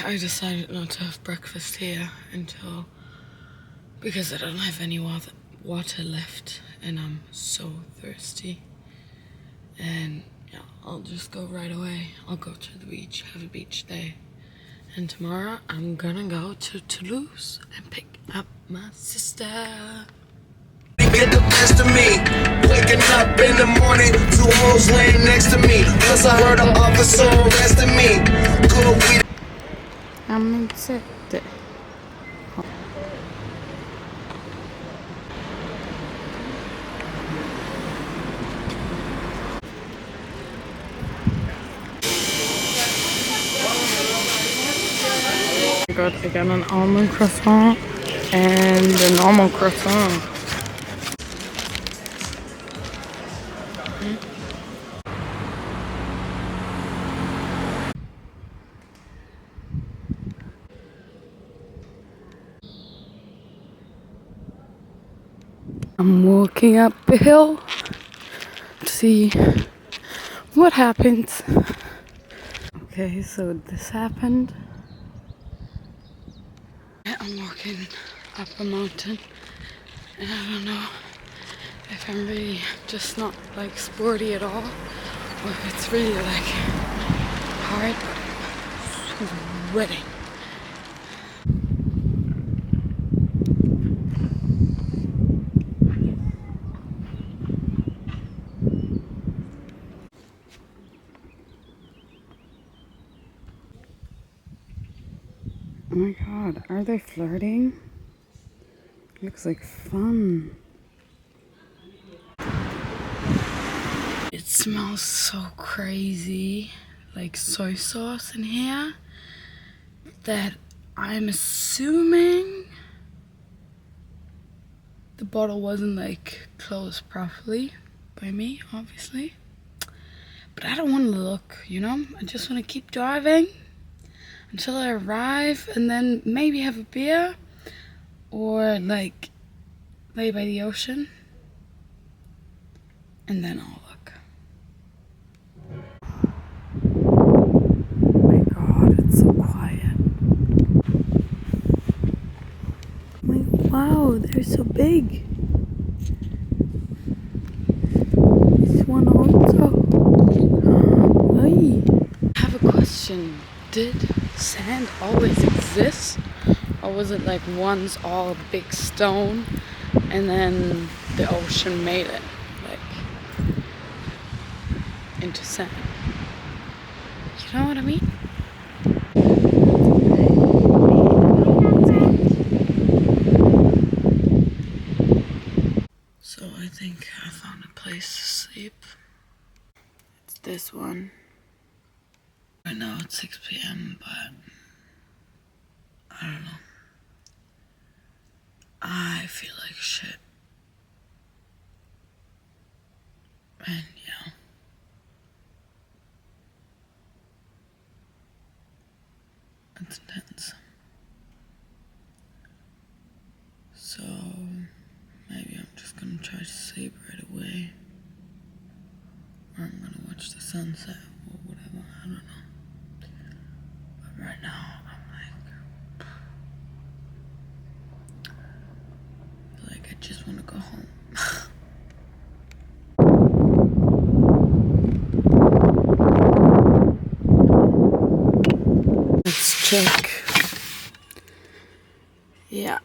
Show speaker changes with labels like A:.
A: I decided not to have breakfast here because I don't have any water left and I'm so thirsty. And yeah, I'll just go right away. I'll go to the beach, have a beach day. And tomorrow I'm gonna go to Toulouse and pick up my sister.
B: Get the best of me. Waking up in the morning, 2 hoes laying next to me. Plus I heard an officer arresting me. Good weed.
A: I'm sick. I got an almond croissant and a normal croissant. I'm walking up a hill to see what happens. Okay, so this happened. I'm walking up a mountain and I don't know if I'm really just not like sporty at all or if it's really like hard, but I'm sweating. Oh my god, are they flirting? Looks like fun. It smells so crazy, like soy sauce in here, that I'm assuming the bottle wasn't like closed properly by me, obviously. But I don't want to look, you know? I just want to keep driving until I arrive and then maybe have a beer or like lay by the ocean and then I'll look. Oh my god, it's so quiet. Wow, they're so big. This one also. I have a question. Did sand always exist? Or was it like once all a big stone and then the ocean made it like into sand? You know what I mean? So I think I found a place to sleep. It's this one. Right now it's 6 p.m. but I don't know. I feel like shit. And yeah. It's intense. So maybe I'm just gonna try to sleep right away. Or I'm gonna watch the sunset or whatever, I don't know. But right now I'm like I just wanna go home. Let's check. Yeah,